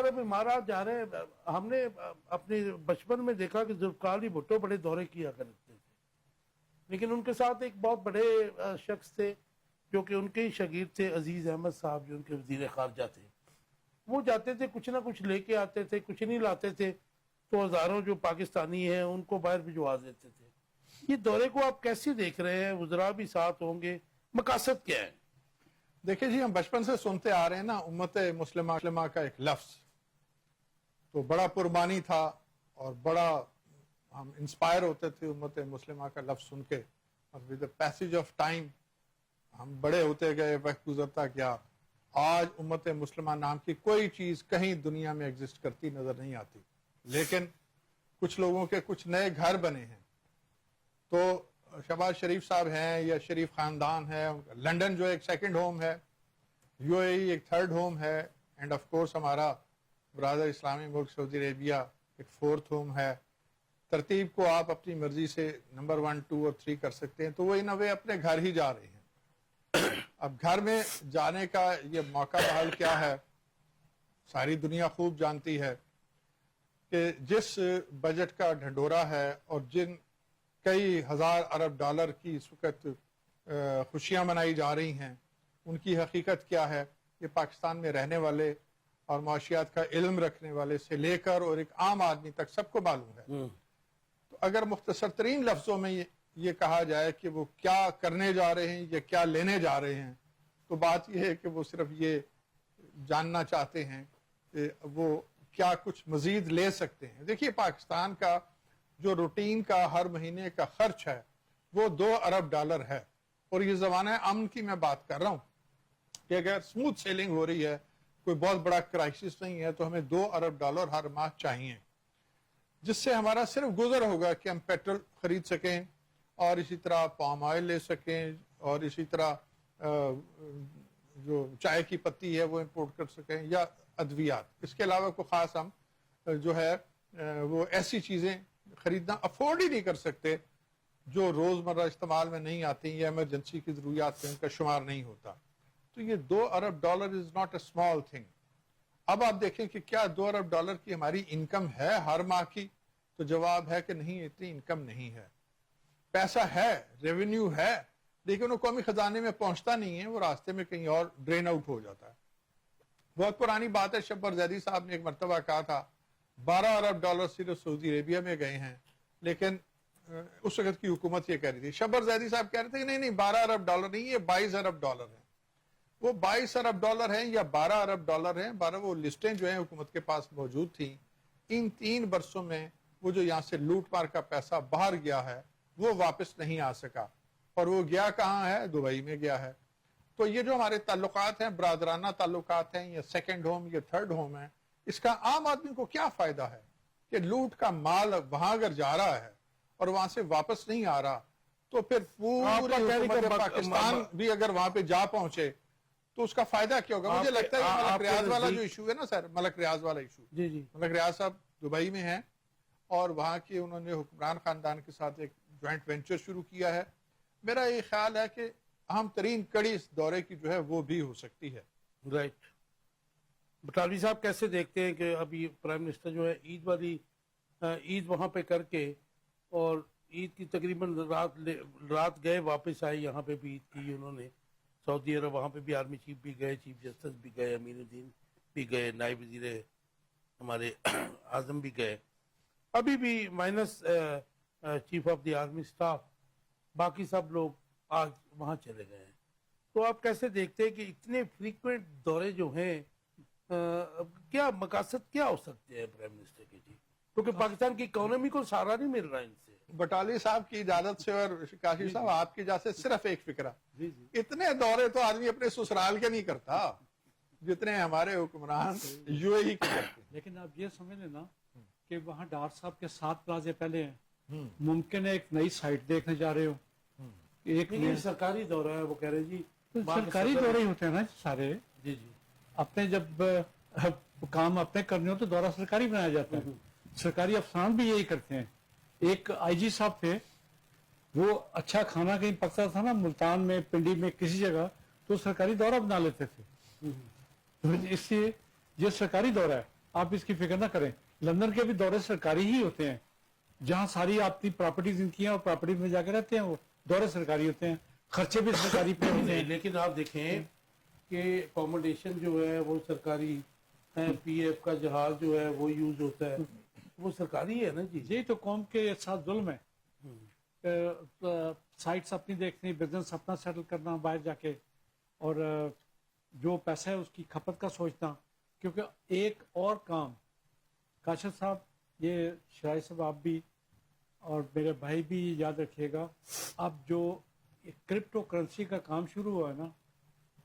اب امارات جا رہے ہیں. ہم نے اپنے بچپن میں دیکھا کہ ذوالفقار علی بھٹو بڑے دورے کیا کرتے تھے, لیکن ان کے ساتھ ایک بہت بڑے شخص تھے جو کہ ان کے ہی شاگرد تھے, عزیز احمد صاحب جو ان کے وزیر خارجہ تھے. وہ جاتے تھے, کچھ نہ کچھ لے کے آتے تھے, کچھ نہیں لاتے تھے تو ہزاروں جو پاکستانی ہیں ان کو باہر بھجوا دیتے تھے. یہ دورے کو آپ کیسے دیکھ رہے ہیں؟ وزراء بھی ساتھ ہوں گے, مقاصد کیا ہے؟ دیکھیں جی, ہم بچپن سے سنتے آ رہے ہیں نا, امت مسلمہ کا ایک لفظ تو بڑا پرمانی تھا اور بڑا ہم انسپائر ہوتے تھے امت مسلمہ کا لفظ سن کے. اور with the passage of time ہم بڑے ہوتے گئے, وقت گزرتا گیا. آج امت مسلمہ نام کی کوئی چیز کہیں دنیا میں ایگزسٹ کرتی نظر نہیں آتی, لیکن کچھ لوگوں کے کچھ نئے گھر بنے ہیں. تو شہباز شریف صاحب ہیں یا شریف خاندان ہے, لنڈن جو ایک سیکنڈ ہوم ہے, یو اے ای ایک تھرڈ ہوم ہے, اینڈ آف کورس ہمارا برادر اسلامی ملک سعودی عربیہ ایک فورتھ ہوم ہے. ترتیب کو آپ اپنی مرضی سے نمبر 1, 2 اور 3 کر سکتے ہیں. تو وہ ان اے وے اپنے گھر ہی جا رہے ہیں. اب گھر میں جانے کا یہ موقع بحال کیا ہے, ساری دنیا خوب جانتی ہے کہ جس بجٹ کا ڈھنڈورا ہے اور جن کئی ہزار ارب ڈالر کی اس وقت خوشیاں منائی جا رہی ہیں, ان کی حقیقت کیا ہے یہ پاکستان میں رہنے والے اور معاشیات کا علم رکھنے والے سے لے کر اور ایک عام آدمی تک سب کو معلوم ہے. تو اگر مختصر ترین لفظوں میں یہ کہا جائے کہ وہ کیا کرنے جا رہے ہیں یا کیا لینے جا رہے ہیں, تو بات یہ ہے کہ وہ صرف یہ جاننا چاہتے ہیں کہ وہ کیا کچھ مزید لے سکتے ہیں. دیکھیے, پاکستان کا جو روٹین کا ہر مہینے کا خرچ ہے وہ 2 ارب ڈالر ہے. اور یہ زمانہ امن کی میں بات کر رہا ہوں کہ اگر سموتھ سیلنگ ہو رہی ہے, کوئی بہت بڑا کرائسس نہیں ہے, تو ہمیں 2 ارب ڈالر ہر ماہ چاہیے, جس سے ہمارا صرف گزر ہوگا کہ ہم پیٹرول خرید سکیں اور اسی طرح پام آئل لے سکیں اور اسی طرح جو چائے کی پتی ہے وہ امپورٹ کر سکیں یا ادویات. اس کے علاوہ کوئی خاص ہم جو ہے وہ ایسی چیزیں خریدنا افورڈ ہی نہیں کر سکتے جو روزمرہ استعمال میں نہیں آتی یا ایمرجنسی کی ضروریات میں ان کا شمار نہیں ہوتا. تو یہ 2 ارب dollar is not a small thing. اب آپ دیکھیں کہ کیا 2 ارب ڈالر کی ہماری انکم ہے ہر ماہ کی, تو جواب ہے کہ نہیں, اتنی انکم نہیں ہے. پیسہ ہے, ریونیو ہے, لیکن وہ قومی خزانے میں پہنچتا نہیں ہے, وہ راستے میں کہیں اور ڈرین آؤٹ ہو جاتا ہے. بہت پرانی بات ہے, شبر زیدی صاحب نے ایک مرتبہ کہا تھا 12 ارب ڈالر صرف سعودی عربیہ میں گئے ہیں, لیکن اس وقت کی حکومت یہ کہہ رہی تھی. شبر زیدی صاحب کہہ رہے تھے کہ نہیں 12 ارب ڈالر نہیں, یہ 22 ارب ڈالر ہیں. وہ 22 ارب ڈالر ہیں یا 12 ارب ڈالر ہیں, 12 وہ لسٹیں جو ہیں حکومت کے پاس موجود تھیں. ان 3 برسوں میں وہ جو یہاں سے لوٹ مار کا پیسہ باہر گیا ہے وہ واپس نہیں آ سکا, اور وہ گیا کہاں ہے؟ دبئی میں گیا ہے. تو یہ جو ہمارے تعلقات ہیں, برادرانہ تعلقات ہیں یا سیکنڈ ہوم یا تھرڈ ہوم ہے, اس کا عام آدمی کو کیا فائدہ ہے کہ لوٹ کا مال وہاں اگر جا رہا ہے اور وہاں سے واپس نہیں آ رہا, تو پھر پوری حکومت پاکستان بھی اگر وہاں پہ جا پہنچے تو اس کا فائدہ کیا ہوگا؟ مجھے لگتا ہے کہ ملک ریاض والا جو ایشو ہے نا سر, ملک ریاض والا ایشو, ملک ریاض صاحب دبئی میں ہیں اور وہاں کے انہوں نے حکمران خاندان کے ساتھ ایک جوائنٹ وینچر شروع کیا ہے. میرا یہ خیال ہے کہ اہم ترین کڑی اس دورے کی جو ہے وہ بھی ہو سکتی ہے. رائٹ. بٹالوی صاحب کیسے دیکھتے ہیں کہ ابھی پرائم منسٹر جو ہے عید وہاں پہ کر کے, اور عید کی تقریباً رات گئے, واپس آئے, یہاں پہ بھی عید کی انہوں نے سعودی عرب, وہاں پہ بھی آرمی چیف بھی گئے, چیف جسٹس بھی گئے, امین الدین بھی گئے, نائب وزیر ہمارے اعظم بھی گئے, ابھی بھی minus chief of the army staff, باقی سب لوگ آج وہاں چلے گئے ہیں. تو آپ کیسے دیکھتے ہیں کہ اتنے فریکوینٹ دورے جو ہیں, کیا مقاصد کیا ہو سکتے ہیں پرائم منسٹر کے؟ جی, کیونکہ پاکستان کی اکانومی کو سہارا نہیں مل رہا ان سے. بٹالی صاحب کی اجازت سے اور کاشف صاحب آپ کی اجازت سے صرف ایک فکرہ, اتنے دورے تو آدمی اپنے سسرال کے نہیں کرتا جتنے ہمارے حکمران یو اے ای کے کرتے. لیکن آپ یہ سمجھ لیں نا کہ وہاں ڈار صاحب کے 7 پلازے پہلے ہیں, ممکن ہے ایک نئی سائٹ دیکھنے جا رہے ہو. ایک سرکاری دورہ ہے, وہ کہہ رہے جی سرکاری دورے ہی ہوتے ہیں نا سارے. جی جی, اپنے جب کام اپنے کرنے ہو تو دورہ سرکاری بنایا جاتا ہے. سرکاری افسران بھی یہی کرتے ہیں. ایک آئی جی صاحب تھے, وہ اچھا کھانا کہیں پکتا تھا نا ملتان میں, پنڈی میں, کسی جگہ, تو سرکاری دورہ بنا لیتے تھے. اس لیے یہ سرکاری دورہ ہے. آپ اس کی فکر نہ کریں. لندن کے بھی دورے سرکاری ہی ہوتے ہیں, جہاں ساری آپ کی پراپرٹیز ان کی ہیں اور پراپرٹی میں جا کے رہتے ہیں, وہ دورے سرکاری ہوتے ہیں, خرچے بھی سرکاری پہ ہوتے ہیں. لیکن آپ دیکھیں کہ اکوموڈیشن جو ہے وہ سرکاری ہے, پی ایف کا جہاز جو ہے وہ یوز ہوتا ہے, وہ سرکاری ہے نا جی. یہی تو قوم کے ساتھ ظلم ہے. سائٹس اپنی دیکھنی, بزنس اپنا سیٹل کرنا باہر جا کے, اور جو پیسہ ہے اس کی کھپت کا سوچنا. کیونکہ ایک اور کام کاشف صاحب, یہ شرائی صاحب آپ بھی اور میرے بھائی بھی یاد رکھیے گا, اب جو کرپٹو کرنسی کا کام شروع ہوا ہے نا,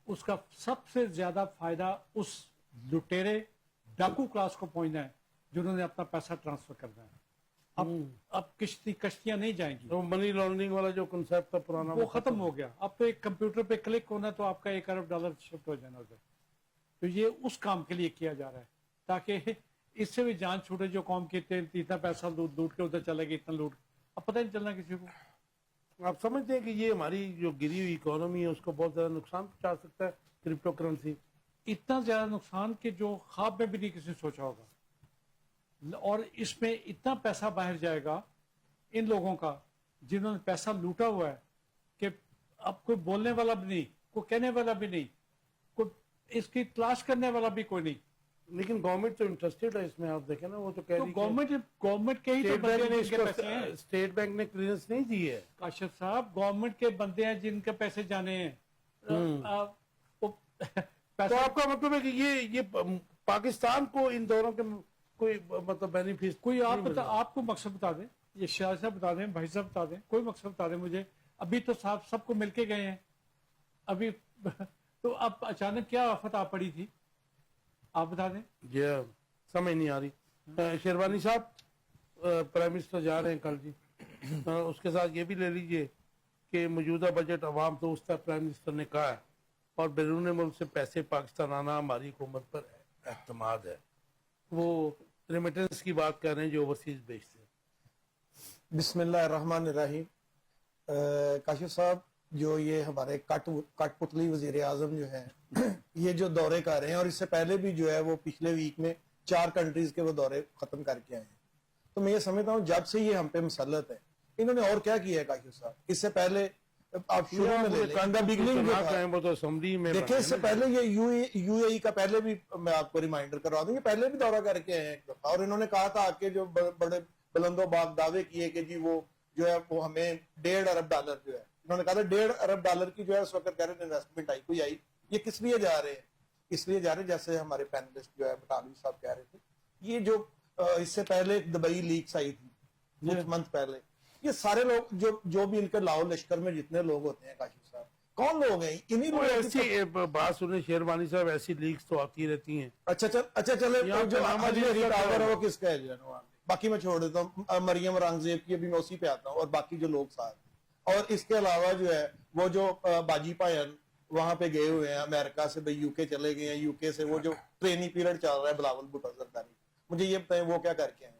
اس کا سب سے زیادہ فائدہ اس لٹیرے ڈاکو کلاس کو پہنچنا ہے جنہوں نے اپنا پیسہ ٹرانسفر کرنا ہے. اب کشتیاں نہیں جائیں گی. تو منی لانڈرنگ والا جو کنسپٹ تھا پرانا وہ ختم ہو گیا. اب تو ایک کمپیوٹر پہ کلک ہونا تو آپ کا $1 ارب شفٹ ہو جانا ادھر. تو یہ اس کام کے لیے کیا جا رہا ہے تاکہ اس سے بھی جان چھوٹے, جو قوم کی اتنا پیسہ لوٹ کے ادھر چلے گا, اتنا لوٹ, اب پتہ نہیں چلنا کسی کو. آپ سمجھتے ہیں کہ یہ ہماری جو گری ہوئی اکانومی ہے اس کو بہت زیادہ نقصان پہنچا سکتا ہے کرپٹو کرنسی؟ اتنا زیادہ نقصان کہ جو خواب میں بھی نہیں کسی نے سوچا ہوگا. اور اس میں اتنا پیسہ باہر جائے گا ان لوگوں کا جنہوں نے پیسہ لوٹا ہوا ہے کہ اب کوئی بولنے والا بھی نہیں, کوئی کہنے والا بھی نہیں, کوئی اس کی تلاش کرنے والا بھی کوئی نہیں. لیکن گورنمنٹ تو انٹرسٹیڈ ہے اس میں. آپ دیکھیں نا, وہ تو کہہ رہی ہے گورنمنٹ کے ہی تو بندے ہیں جن کے پیسے ہیں. اسٹیٹ بینک نے کلیئرنس نہیں دی ہے. کاشف صاحب, گورنمنٹ کے بندے ہیں جن کے پیسے جانے ہیں. تو آپ کا مطلب ہے کہ یہ پاکستان کو ان دوروں کے کوئی مطلب بینیفٹ کوئی آپ کو مقصد بتا دیں, یہ شاہ صاحب بتا دیں, بھائی صاحب بتا دیں, کوئی مقصد بتا دیں مجھے. ابھی تو صاحب سب کو مل کے گئے ہیں ابھی, تو اب اچانک کیا آفت آ پڑی تھی آپ بتا دیں. یہ سمجھ نہیں آ رہی. شیروانی صاحب, پرائم منسٹر جا رہے ہیں کل جی, اس کے ساتھ یہ بھی لے لیجئے کہ موجودہ بجٹ عوام دوست ہے, پرائم منسٹر نے کہا ہے, اور بیرون ملک سے پیسے پاکستان آنا ہماری حکومت پر اعتماد ہے. وہ ریمیٹنس کی بات کر رہے ہیں جو اوورسیز بیچتے ہیں. بسم اللہ الرحمن الرحیم. کاشف صاحب, جو یہ ہمارے کٹ پتلی وزیر اعظم جو ہے یہ جو دورے کر رہے ہیں, اور اس سے پہلے بھی جو ہے وہ پچھلے ویک میں 4 کنٹریز کے وہ دورے ختم کر کے آئے ہیں, تو میں یہ سمجھتا ہوں جب سے یہ ہم پہ مسلط ہے, انہوں نے اور کیا کیا ہے کاشف صاحب. اس سے پہلے آپ شروع میں لے لیں, وہ تو اسمبلی میں دیکھیں اس سے پہلے یہ یو اے ای کا پہلے بھی میں آپ کو ریمائنڈر کروا دوں, یہ پہلے بھی دورہ کر کے آئے ہیں, اور انہوں نے کہا تھا کہ جو بڑے بلند و باغ دعوے کیے کہ جی وہ جو ہے وہ ہمیں $1.5 ارب جو ہے, انہوں نے کہا تھا $1.5 ارب کی جو ہے اس وقت کہہ رہے ہیں انویسٹمنٹ آئی, کوئی آئی. یہ کس لیے جا رہے ہیں؟ اس لیے جا رہے ہیں جیسے ہمارے پینلسٹ جو ہے بٹالوی صاحب کہہ رہے تھے, یہ جو اس سے پہلے دبئی لیکس آئی تھی کچھ منتھ پہلے, یہ سارے لوگ جو بھی ان کے لاؤ لشکر میں جتنے لوگ ہوتے ہیں کاشف صاحب, کون لوگ ہیں انہی لوگ. ایسی بات سنیں شیروانی صاحب, ایسی لیکس تو آتی رہتی ہیں. اچھا چلے جو اجمیری ٹاور ہے وہ کس کا ہے, باقی میں چھوڑ دیتا ہوں. مریم اورنگزیب کی ابھی میں اسی پہ آتا ہوں, اور باقی جو لوگ ساتھ. اور اس کے علاوہ جو ہے وہ جو باجی پائن وہاں پہ گئے ہوئے ہیں امریکہ سے, بھائی یو کے چلے گئے ہیں, یو کے سے وہ جو ٹریننگ پیریڈ چل رہا ہے بلاول بھٹو زرداری, مجھے یہ بتائیں وہ کیا کر کے آئے ہیں؟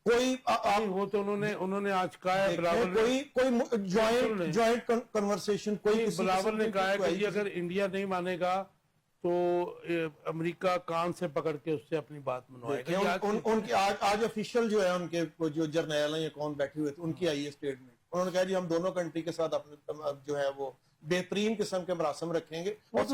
کوئی وہ تو انہوں نے آج کہا ہے کوئی جوائنٹ کنورسیشن, کوئی بلاول نے کہا ہے کہ اگر انڈیا نہیں مانے گا تو امریکہ کان سے پکڑ کے اس سے اپنی بات منوائے گا. ان کی آج افیشل جو ہے ان کے جو جرنیل ہیں یا کون بیٹھے ہوئے تھے, ان کی آئی ہے اسٹیٹمنٹ. انہوں نے کہا جی ہم دونوں کنٹری کے ساتھ اپنے جو ہے وہ بہترین قسم کے مراسم رکھیں گے, اور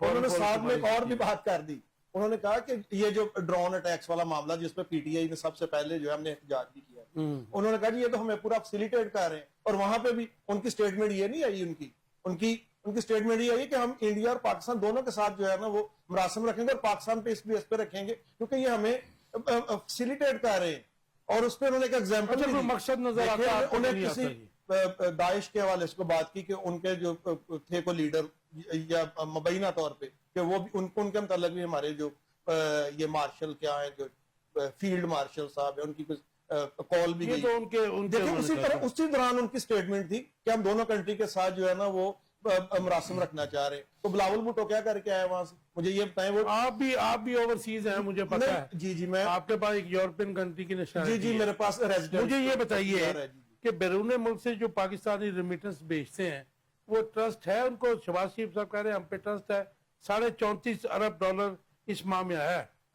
انہوں نے ساتھ میں ایک اور بھی بات کر دی. انہوں نے کہا کہ یہ جو ڈرون اٹیکس والا معاملہ جس پہ پی ٹی آئی نے سب سے پہلے جو ہے ہم نے احتجاج بھی کیا, انہوں نے کہا جی یہ تو ہمیں پورا فیسیلیٹیٹ کر رہے ہیں, اور وہاں پہ بھی ان کی اسٹیٹمنٹ یہ نہیں آئی, ان کی اسٹیٹمنٹ یہ آئی کہ ہم انڈیا اور پاکستان دونوں کے ساتھ جو ہے نا وہ مراسم رکھیں گے, اور پاکستان پہ اس بیس پہ رکھیں گے کیونکہ یہ ہمیں فیسیلیٹیٹ کر رہے ہیں. اور اس پہ انہوں نے ایک ایگزامپل مقصد نظر آتا ہے, انہیں کسی داعش کے حوالے سے بات کی کہ ان کے جو تھے کو لیڈر یا مبینہ طور پہ کہ وہ ان کے متعلق بھی ہمارے جو یہ مارشل کیا ہے جو فیلڈ مارشل صاحب ہے ان کی کچھ کال بھی گئی. اسی دوران ان کی سٹیٹمنٹ تھی کہ ہم دونوں کنٹری کے ساتھ جو ہے نا وہ مراسم رکھنا چاہ رہے ہیں. تو بلاول بھٹو کیا کر کے آئے وہاں سے, مجھے یہ بتائیں. وہ آپ بھی اوورسیز ہیں مجھے پتا ہے. جی میں آپ کے پاس ایک یورپین کنٹری کی نشانی. جی میرے پاس ریزیڈنٹ. مجھے یہ بتائیے کہ بیرون ملک سے جو پاکستانی ریمیٹنس بیچتے ہیں وہ ٹرسٹ ہے ان کو؟ شہباز شریف صاحب کہہ رہے ہیں ہم پہ ٹرسٹ ہے. $34.5 ارب اس ماہ میں آیا ہے.